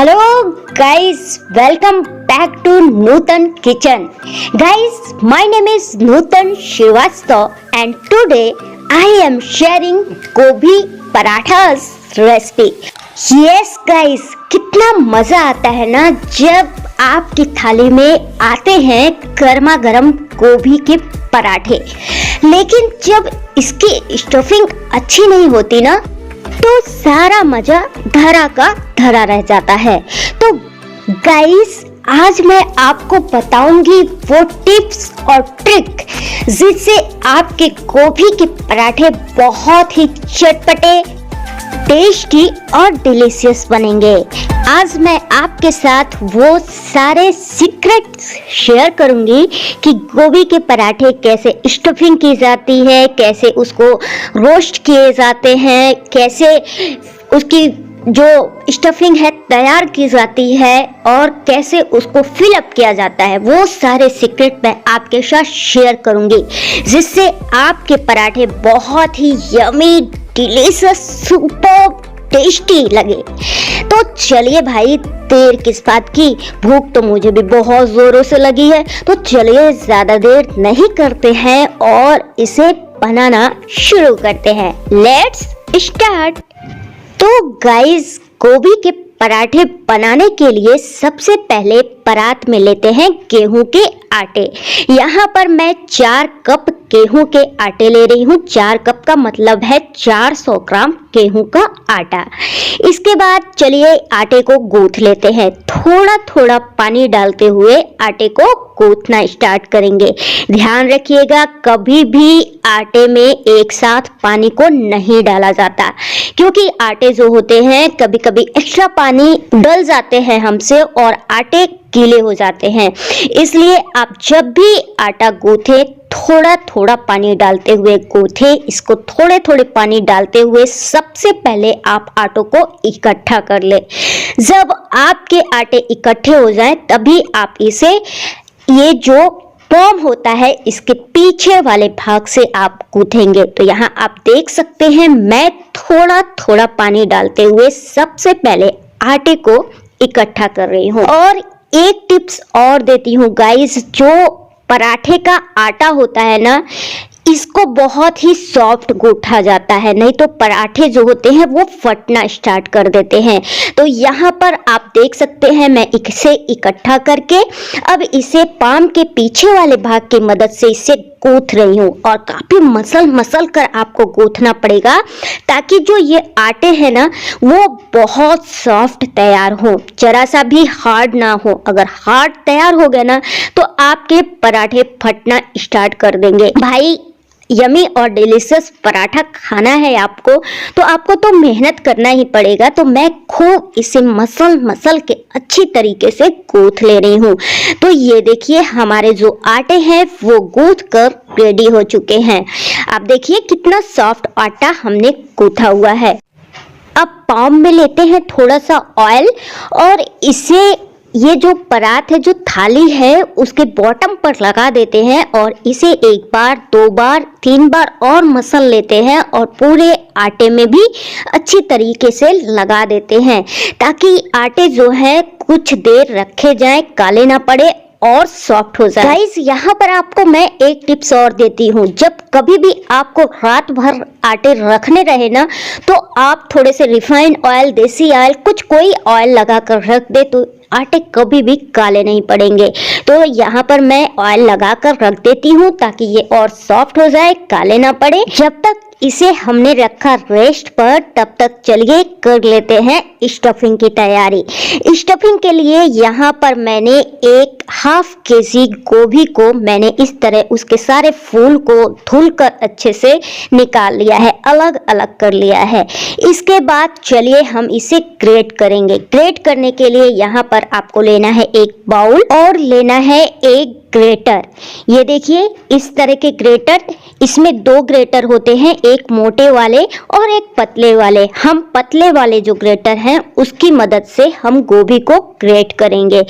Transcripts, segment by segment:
Hello guys, welcome back to Nutan kitchen. Guys, my name is Nutan Srivastava and today I am sharing gobi parathas recipe. Yes guys, कितना मजा आता है ना जब आपकी थाली में आते हैं गर्मा गर्म गोभी के पराठे. लेकिन जब इसकी स्टफिंग अच्छी नहीं होती ना तो सारा मजा धरा का धरा रह जाता है. तो गाइस, आज मैं आपको बताऊंगी वो टिप्स और ट्रिक जिससे आपके गोभी के पराठे बहुत ही चटपटे, टेस्टी और डिलीशियस बनेंगे. आज मैं आपके साथ वो सारे सीक्रेट्स शेयर करूंगी कि गोभी के पराठे कैसे स्टफिंग की जाती है, कैसे उसको रोस्ट किए जाते हैं, कैसे उसकी जो स्टफिंग है तैयार की जाती है और कैसे उसको फिल अप किया जाता है. वो सारे सीक्रेट मैं आपके साथ शेयर करूंगी जिससे आपके पराठे बहुत ही यमी, डिलीशियस, सुपर टेस्टी लगे. तो चलिए भाई, देर किस बात की, भूख तो मुझे भी बहुत जोरों से लगी है. तो चलिए ज्यादा देर नहीं करते हैं और इसे बनाना शुरू करते हैं. Let's start. तो गाइस, गोभी के पराठे बनाने के लिए सबसे पहले परात में लेते हैं गेहूं के आटे. यहाँ पर मैं 4 कप गेहूं के आटे ले रही हूँ. 4 कप का मतलब है 400 ग्राम गेहूं का आटा. इसके बाद चलिए आटे को गूंथ लेते हैं. थोड़ा थोड़ा पानी डालते हुए आटे को गूंथना स्टार्ट करेंगे. ध्यान रखिएगा, कभी भी आटे में एक साथ पानी को नहीं डाला जाता क्योंकि आटे जो होते हैं कभी कभी एक्स्ट्रा पानी डल जाते हैं हमसे और आटे गीले हो जाते हैं. इसलिए आप जब भी आटा गूंथे थोड़ा थोड़ा पानी डालते हुए गूंथे. इसको थोड़े थोड़े पानी डालते हुए सबसे पहले आप आटों को इकट्ठा कर ले. जब आपके आटे इकट्ठे हो जाएं तभी आप इसे, ये जो पॉम होता है इसके पीछे वाले भाग से आप गूंथेंगे. तो यहाँ आप देख सकते हैं मैं थोड़ा थोड़ा पानी डालते हुए सबसे पहले आटे को इकट्ठा कर रही हूँ. और एक टिप्स और देती हूँ गाइस, जो पराठे का आटा होता है ना, इसको बहुत ही सॉफ्ट गूंथा जाता है, नहीं तो पराठे जो होते हैं वो फटना स्टार्ट कर देते हैं. तो यहाँ पर आप देख सकते हैं मैं इसे इकट्ठा करके अब इसे पाम के पीछे वाले भाग की मदद से इसे गूंथ रही हूँ. और काफी मसल कर आपको गूंथना पड़ेगा ताकि जो ये आटे हैं ना वो बहुत सॉफ्ट तैयार हो, जरा सा भी हार्ड ना हो. अगर हार्ड तैयार हो गया ना तो आपके पराठे फटना स्टार्ट कर देंगे. भाई, यमी और डिलीशियस पराठा खाना है आपको तो आपको तो मेहनत करना ही पड़ेगा. तो मैं खूब इसे मसल के अच्छी तरीके से गूंथ ले रही हूँ. तो ये देखिए हमारे जो आटे हैं वो गूंथ कर रेडी हो चुके हैं. आप देखिए कितना सॉफ्ट आटा हमने गूंथा हुआ है. अब पाम में लेते हैं थोड़ा सा ऑयल और इसे, ये जो परात है, जो थाली है, उसके बॉटम पर लगा देते हैं और इसे 1 बार 2 बार 3 बार और मसल लेते हैं और पूरे आटे में भी अच्छी तरीके से लगा देते हैं ताकि आटे जो है कुछ देर रखे जाएं, काले ना पड़े और सॉफ्ट हो जाए. गाइस, यहाँ पर आपको मैं एक टिप्स और देती हूँ. जब कभी भी आपको रात भर आटे रखने रहे ना तो आप थोड़े से रिफाइंड ऑयल, देसी ऑयल, कुछ कोई ऑयल लगा कर रख दे तो आटे कभी भी काले नहीं पड़ेंगे. तो यहाँ पर मैं ऑयल लगा कर रख देती हूँ ताकि ये और सॉफ्ट हो जाए, काले ना पड़े. जब तक इसे हमने रखा रेस्ट पर तब तक चलिए कर लेते हैं स्टफिंग की तैयारी. स्टफिंग के लिए यहाँ पर मैंने 1/2 kg गोभी को मैंने इस तरह उसके सारे फूल को धुलकर अच्छे से निकाल लिया है, अलग अलग कर लिया है. इसके बाद चलिए हम इसे ग्रेट करेंगे. ग्रेट करने के लिए यहाँ पर आपको लेना है एक बाउल और लेना है एक ग्रेटर. ये देखिए इस तरह के ग्रेटर, इसमें 2 ग्रेटर होते हैं, एक मोटे वाले और एक पतले वाले. हम पतले वाले जो ग्रेटर हैं उसकी मदद से हम गोभी को ग्रेट करेंगे.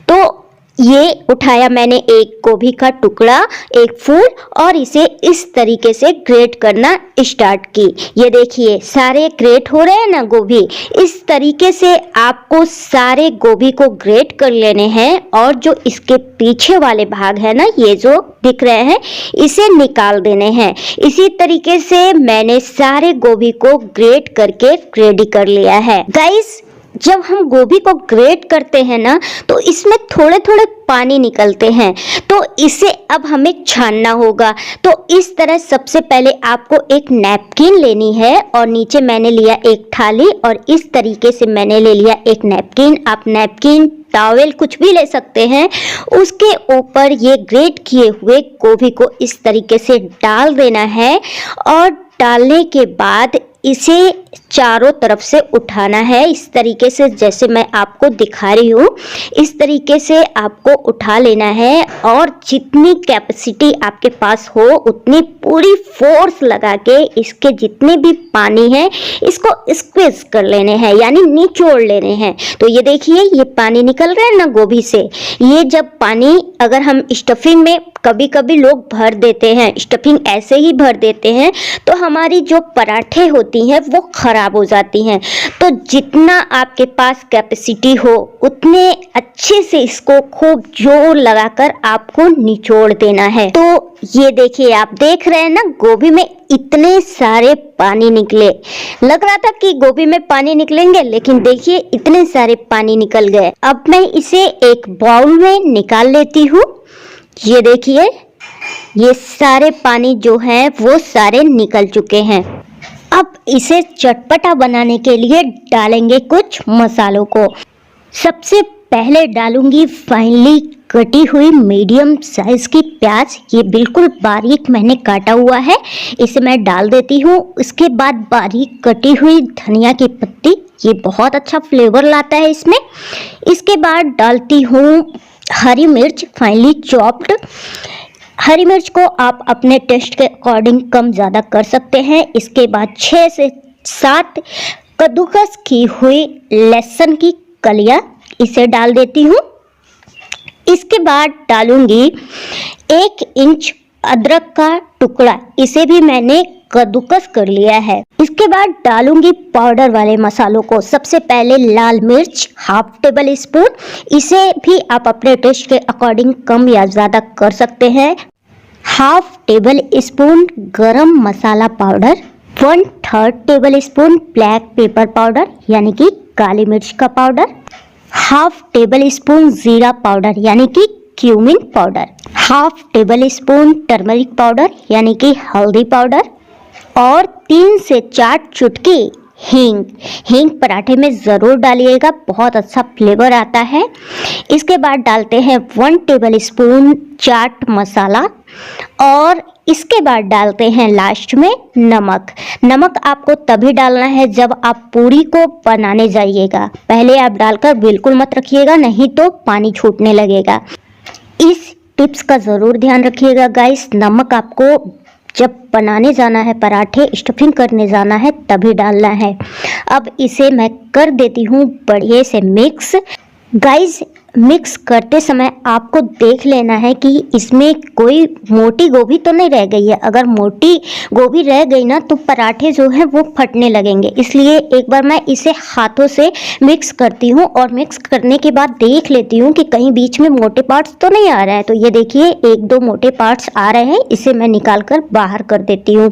तो ये उठाया मैंने एक गोभी का टुकड़ा, एक फूल, और इसे इस तरीके से ग्रेट करना स्टार्ट की। ये देखिए सारे ग्रेट हो रहे हैं ना गोभी। इस तरीके से आपको सारे गोभी को ग्रेट कर लेने हैं, और जो इसके पीछे वाले भाग है ना, ये जो दिख रहे हैं, इसे निकाल देने हैं। इसी तरीके से मैंने सारे गोभी को ग्रेट करके रेडी कर लिया है। गाइस, जब हम गोभी को ग्रेट करते हैं ना, तो इसमें थोड़े थोड़े पानी निकलते हैं, तो इसे अब हमें छानना होगा। तो इस तरह सबसे पहले आपको एक नैपकिन लेनी है, और नीचे मैंने लिया एक थाली, और इस तरीके से मैंने ले लिया एक नैपकिन। आप नैपकिन, टॉवेल कुछ भी ले सकते हैं। उसके ऊपर ये ग्रेट किए हुए गोभी को इस तरीके से डाल देना है, और डालने के बाद इसे चारों तरफ से उठाना है। इस तरीके से जैसे मैं आपको दिखा रही हूँ, इस तरीके से आपको उठा लेना है, और जितनी कैपेसिटी आपके पास हो उतनी पूरी फोर्स लगा के इसके जितने भी पानी है इसको स्क्वीज कर लेने हैं, यानी निचोड़ लेने हैं। तो ये देखिए, ये पानी निकल रहा है ना गोभी से। ये जब पानी अगर हम स्टफिंग में कभी कभी लोग भर देते हैं, स्टफिंग ऐसे ही भर देते हैं, तो हमारी जो पराठे होती हैं वो खराब हो जाती हैं। तो जितना आपके पास कैपेसिटी हो उतने अच्छे से इसको खूब जोर लगाकर आपको निचोड़ देना है। तो ये देखिए, आप देख रहे हैं ना, गोभी में इतने सारे पानी निकले। लग रहा था कि गोभी में पानी निकलेंगे, लेकिन देखिए इतने सारे पानी निकल गए। अब मैं इसे एक बाउल में निकाल लेती हूँ। ये देखिए, ये सारे पानी जो है वो सारे निकल चुके हैं। अब इसे चटपटा बनाने के लिए डालेंगे कुछ मसालों को। सबसे पहले डालूंगी फाइनली कटी हुई मीडियम साइज की प्याज। ये बिल्कुल बारीक मैंने काटा हुआ है, इसे मैं डाल देती हूँ। इसके बाद बारीक कटी हुई धनिया की पत्ती, ये बहुत अच्छा फ्लेवर लाता है इसमें। इसके बाद डालती हूँ हरी मिर्च, फाइनली चॉप्ड। हरी मिर्च को आप अपने टेस्ट के अकॉर्डिंग कम ज़्यादा कर सकते हैं। इसके बाद 6 से 7 कद्दूकस की हुई लहसुन की कलियां, इसे डाल देती हूँ। इसके बाद डालूंगी 1 इंच अदरक का टुकड़ा, इसे भी मैंने कद्दूकस कर लिया है। इसके बाद डालूंगी पाउडर वाले मसालों को। सबसे पहले लाल मिर्च हाफ टेबल स्पून, इसे भी आप अपने टेस्ट के अकॉर्डिंग कम या ज़्यादा कर सकते हैं। Half tablespoon garam masala powder, 1/3 tablespoon black pepper powder यानी कि काली मिर्च का पाउडर, हाफ टेबल स्पून जीरा पाउडर यानी कि cumin powder, half tablespoon turmeric powder यानी कि हल्दी पाउडर, और 3 से 4 चुटकी हींग। हींग पराठे में ज़रूर डालिएगा, बहुत अच्छा फ्लेवर आता है। इसके बाद डालते हैं 1 टेबल स्पून चाट मसाला, और इसके बाद डालते हैं लास्ट में नमक। नमक आपको तभी डालना है जब आप पूरी को बनाने जाइएगा। पहले आप डालकर बिल्कुल मत रखिएगा, नहीं तो पानी छूटने लगेगा। इस टिप्स का ज़रूर ध्यान रखिएगा गाइस। नमक आपको जब बनाने जाना है, पराठे स्टफिंग करने जाना है, तभी डालना है। अब इसे मैं कर देती हूँ बढ़िया से मिक्स। गाइस, मिक्स करते समय आपको देख लेना है कि इसमें कोई मोटी गोभी तो नहीं रह गई है। अगर मोटी गोभी रह गई ना, तो पराठे जो है वो फटने लगेंगे। इसलिए एक बार मैं इसे हाथों से मिक्स करती हूँ, और मिक्स करने के बाद देख लेती हूँ कि कहीं बीच में मोटे पार्ट्स तो नहीं आ रहे हैं। तो ये देखिए 1-2 मोटे पार्ट्स आ रहे हैं, इसे मैं निकाल कर बाहर कर देती हूँ।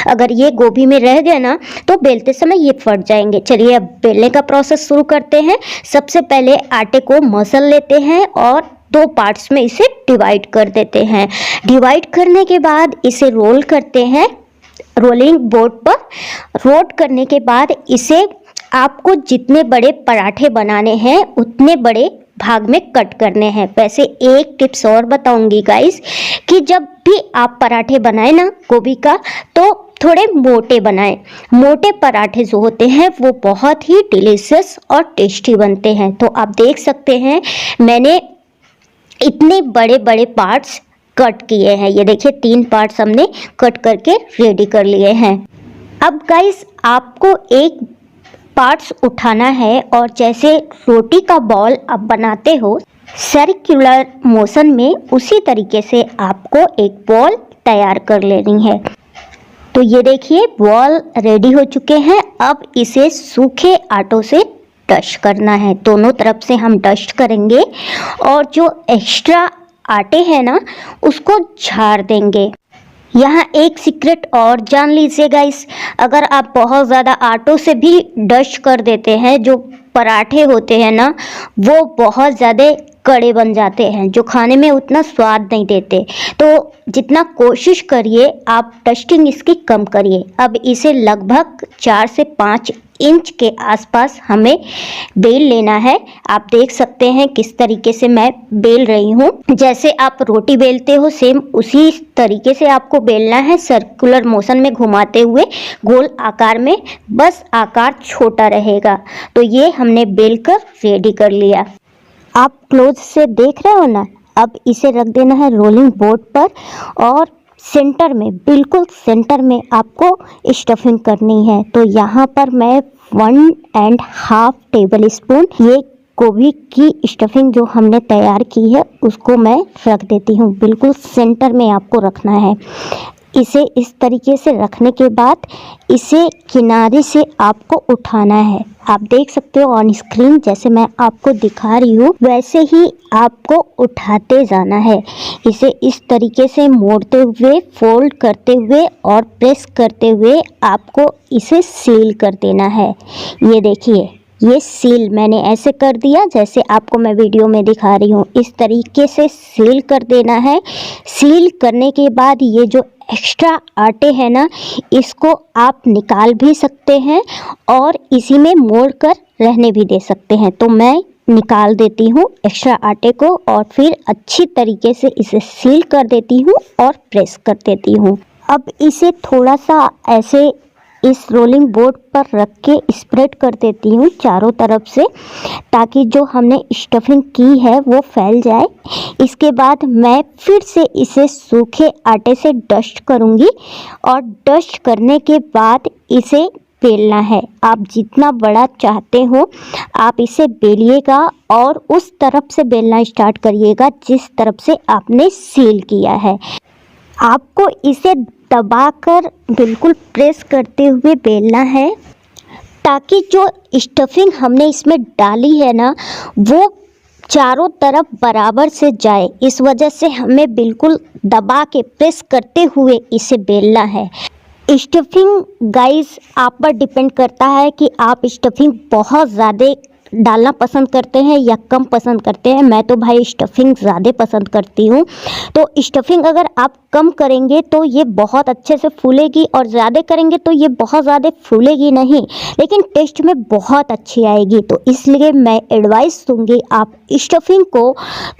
अगर ये गोभी में रह गए ना, तो बेलते समय ये फट जाएंगे। चलिए अब बेलने का प्रोसेस शुरू करते हैं। सबसे पहले आटे को मसल लेते हैं और 2 पार्ट्स में इसे डिवाइड कर देते हैं। डिवाइड करने के बाद इसे रोल करते हैं रोलिंग बोर्ड पर। रोल करने के बाद इसे आपको जितने बड़े पराठे बनाने हैं उतने बड़े भाग में कट करने हैं। वैसे एक टिप्स और बताऊंगी गाइस, कि जब भी आप पराठे बनाए ना गोभी का, तो थोड़े मोटे बनाएं। मोटे पराठे जो होते हैं वो बहुत ही डिलीशियस और टेस्टी बनते हैं। तो आप देख सकते हैं मैंने इतने बड़े बड़े पार्ट्स कट किए हैं। ये देखिए 3 पार्ट्स हमने कट करके रेडी कर लिए हैं। अब गाइस आपको एक पार्ट्स उठाना है, और जैसे रोटी का बॉल आप बनाते हो सर्कुलर मोशन में उसी तरीके से आपको एक बॉल तैयार कर लेनी है। तो ये देखिए बॉल रेडी हो चुके हैं। अब इसे सूखे आटों से डस्ट करना है। दोनों तरफ से हम डस्ट करेंगे और जो एक्स्ट्रा आटे हैं ना उसको झाड़ देंगे। यहाँ एक सीक्रेट और जान लीजिए गाइस, अगर आप बहुत ज़्यादा आटों से भी डस्ट कर देते हैं, जो पराठे होते हैं ना वो बहुत ज़्यादा कड़े बन जाते हैं, जो खाने में उतना स्वाद नहीं देते। तो जितना कोशिश करिए आप डस्टिंग इसकी कम करिए। अब इसे लगभग 4 से 5 इंच के आसपास हमें बेल लेना है। आप देख सकते हैं किस तरीके से मैं बेल रही हूँ। जैसे आप रोटी बेलते हो सेम उसी तरीके से आपको बेलना है, सर्कुलर मोशन में घुमाते हुए गोल आकार में, बस आकार छोटा रहेगा। तो ये हमने बेल कर रेडी कर लिया। आप क्लोज से देख रहे हो ना। अब इसे रख देना है रोलिंग बोर्ड पर और सेंटर में, बिल्कुल सेंटर में आपको स्टफिंग करनी है। तो यहाँ पर मैं 1.5 टेबल स्पून ये गोभी की स्टफिंग जो हमने तैयार की है उसको मैं रख देती हूँ। बिल्कुल सेंटर में आपको रखना है। इसे इस तरीके से रखने के बाद इसे किनारे से आपको उठाना है। आप देख सकते हो ऑन स्क्रीन, जैसे मैं आपको दिखा रही हूँ वैसे ही आपको उठाते जाना है। इसे इस तरीके से मोड़ते हुए, फोल्ड करते हुए और प्रेस करते हुए आपको इसे सील कर देना है। ये देखिए ये सील मैंने ऐसे कर दिया जैसे आपको मैं वीडियो में दिखा रही हूँ। इस तरीके से सील कर देना है। सील करने के बाद ये जो एक्स्ट्रा आटे हैं ना इसको आप निकाल भी सकते हैं और इसी में मोड़ कर रहने भी दे सकते हैं। तो मैं निकाल देती हूँ एक्स्ट्रा आटे को और फिर अच्छी तरीके से इसे सील कर देती हूँ और प्रेस कर देती हूँ। अब इसे थोड़ा सा ऐसे इस रोलिंग बोर्ड पर रख के स्प्रेड कर देती हूँ चारों तरफ से, ताकि जो हमने स्टफिंग की है वो फैल जाए। इसके बाद मैं फिर से इसे सूखे आटे से डस्ट करूँगी और डस्ट करने के बाद इसे बेलना है। आप जितना बड़ा चाहते हो आप इसे बेलिएगा और उस तरफ से बेलना स्टार्ट करिएगा जिस तरफ से आपने सील किया है। आपको इसे दबाकर बिल्कुल प्रेस करते हुए बेलना है ताकि जो स्टफिंग हमने इसमें डाली है ना वो चारों तरफ बराबर से जाए। इस वजह से हमें बिल्कुल दबा के प्रेस करते हुए इसे बेलना है। स्टफिंग गाइस आप पर डिपेंड करता है कि आप स्टफिंग बहुत ज़्यादा डालना पसंद करते हैं या कम पसंद करते हैं। मैं तो भाई स्टफिंग ज़्यादा पसंद करती हूँ। तो स्टफिंग अगर आप कम करेंगे तो ये बहुत अच्छे से फूलेगी और ज़्यादा करेंगे तो ये बहुत ज़्यादा फूलेगी नहीं, लेकिन टेस्ट में बहुत अच्छी आएगी। तो इसलिए मैं एडवाइस दूँगी आप स्टफिंग को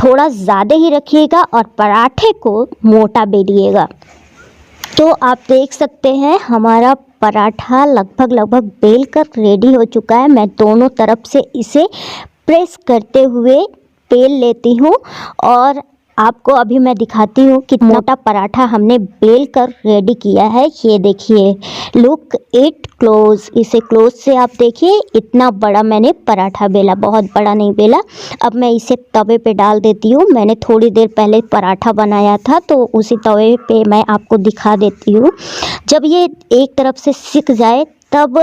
थोड़ा ज़्यादा ही रखिएगा और पराठे को मोटा बेलिएगा। तो आप देख सकते हैं हमारा पराठा लगभग बेल कर रेडी हो चुका है। मैं दोनों तरफ से इसे प्रेस करते हुए बेल लेती हूँ और आपको अभी मैं दिखाती हूँ कितना मोटा पराठा हमने बेल कर रेडी किया है। ये देखिए, लुक इट क्लोज। इसे क्लोज से आप देखिए इतना बड़ा मैंने पराठा बेला, बहुत बड़ा नहीं बेला। अब मैं इसे तवे पे डाल देती हूँ। मैंने थोड़ी देर पहले पराठा बनाया था तो उसी तवे पे मैं आपको दिखा देती हूँ। जब ये एक तरफ से सिक जाए तब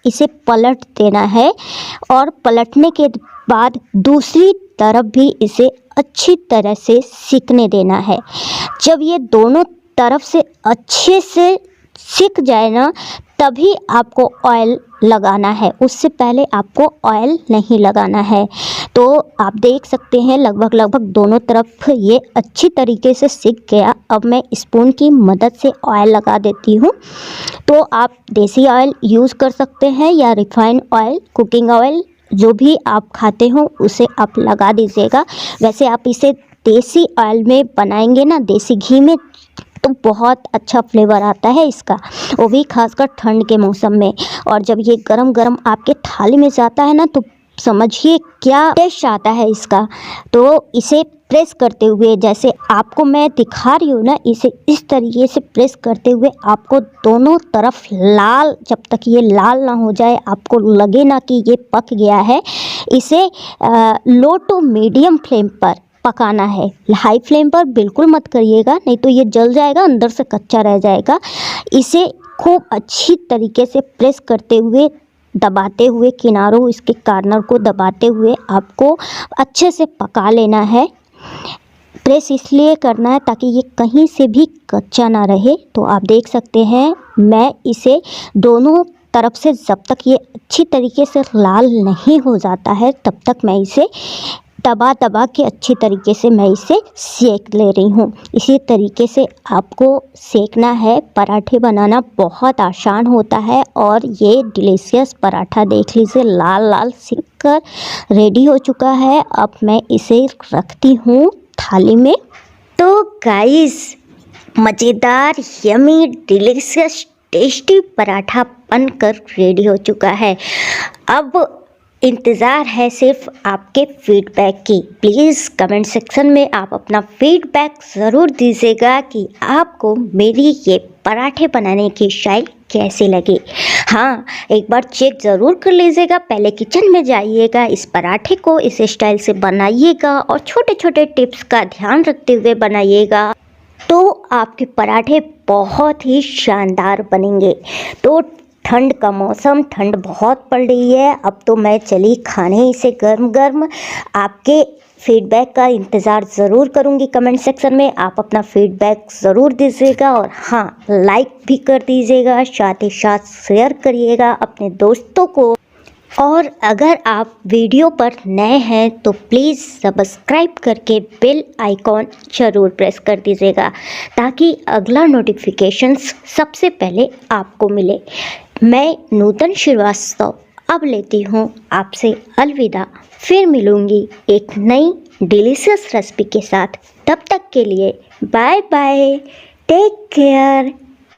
इसे पलट देना है और पलटने के बाद दूसरी तरफ भी इसे अच्छी तरह से सिकने देना है। जब ये दोनों तरफ से अच्छे से सिक जाए ना तभी आपको ऑयल लगाना है, उससे पहले आपको ऑयल नहीं लगाना है। तो आप देख सकते हैं लगभग दोनों तरफ ये अच्छी तरीके से सिक गया। अब मैं स्पून की मदद से ऑयल लगा देती हूँ। तो आप देसी ऑयल यूज़ कर सकते हैं या रिफाइंड ऑयल, कुकिंग ऑयल, जो भी आप खाते हो उसे आप लगा दीजिएगा। वैसे आप इसे देसी ऑयल में बनाएंगे ना, देसी घी में, तो बहुत अच्छा फ्लेवर आता है इसका, वो भी खासकर ठंड के मौसम में। और जब ये गरम गरम आपके थाली में जाता है ना तो समझिए क्या टेस्ट आता है इसका। तो इसे प्रेस करते हुए, जैसे आपको मैं दिखा रही हूँ ना, इसे इस तरीके से प्रेस करते हुए आपको दोनों तरफ लाल, जब तक ये लाल ना हो जाए, आपको लगे ना कि ये पक गया है, इसे लो टू मीडियम फ्लेम पर पकाना है। हाई फ्लेम पर बिल्कुल मत करिएगा, नहीं तो ये जल जाएगा, अंदर से कच्चा रह जाएगा। इसे खूब अच्छी तरीके से प्रेस करते हुए, दबाते हुए, किनारों इसके कॉर्नर को दबाते हुए आपको अच्छे से पका लेना है। प्रेस इसलिए करना है ताकि ये कहीं से भी कच्चा ना रहे। तो आप देख सकते हैं मैं इसे दोनों तरफ से, जब तक ये अच्छी तरीके से लाल नहीं हो जाता है तब तक मैं इसे दबा दबा के अच्छी तरीके से मैं इसे सेक ले रही हूँ। इसी तरीके से आपको सेकना है। पराठे बनाना बहुत आसान होता है और ये डिलीशियस पराठा देख लीजिए लाल लाल सेक कर रेडी हो चुका है। अब मैं इसे रखती हूँ थाली में। तो गाइस, मज़ेदार यमी डिलीशियस टेस्टी पराठा बनकर रेडी हो चुका है। अब इंतज़ार है सिर्फ आपके फीडबैक की। प्लीज़ कमेंट सेक्शन में आप अपना फीडबैक ज़रूर दीजिएगा कि आपको मेरी ये पराठे बनाने की स्टाइल कैसे लगी। हाँ, एक बार चेक ज़रूर कर लीजिएगा, पहले किचन में जाइएगा, इस पराठे को इस स्टाइल से बनाइएगा और छोटे छोटे टिप्स का ध्यान रखते हुए बनाइएगा, तो आपके पराठे बहुत ही शानदार बनेंगे। तो ठंड का मौसम, ठंड बहुत पड़ रही है, अब तो मैं चली खाने इसे गर्म गर्म। आपके फीडबैक का इंतज़ार ज़रूर करूँगी कमेंट सेक्शन में। आप अपना फीडबैक ज़रूर दीजिएगा और हाँ, लाइक भी कर दीजिएगा, साथ ही साथ शेयर करिएगा अपने दोस्तों को। और अगर आप वीडियो पर नए हैं तो प्लीज़ सब्सक्राइब करके बेल आइकॉन ज़रूर प्रेस कर दीजिएगा ताकि अगला नोटिफिकेशंस सबसे पहले आपको मिले। मैं नूतन श्रीवास्तव अब लेती हूँ आपसे अलविदा। फिर मिलूँगी एक नई डिलीशियस रेसिपी के साथ। तब तक के लिए बाय बाय, टेक केयर।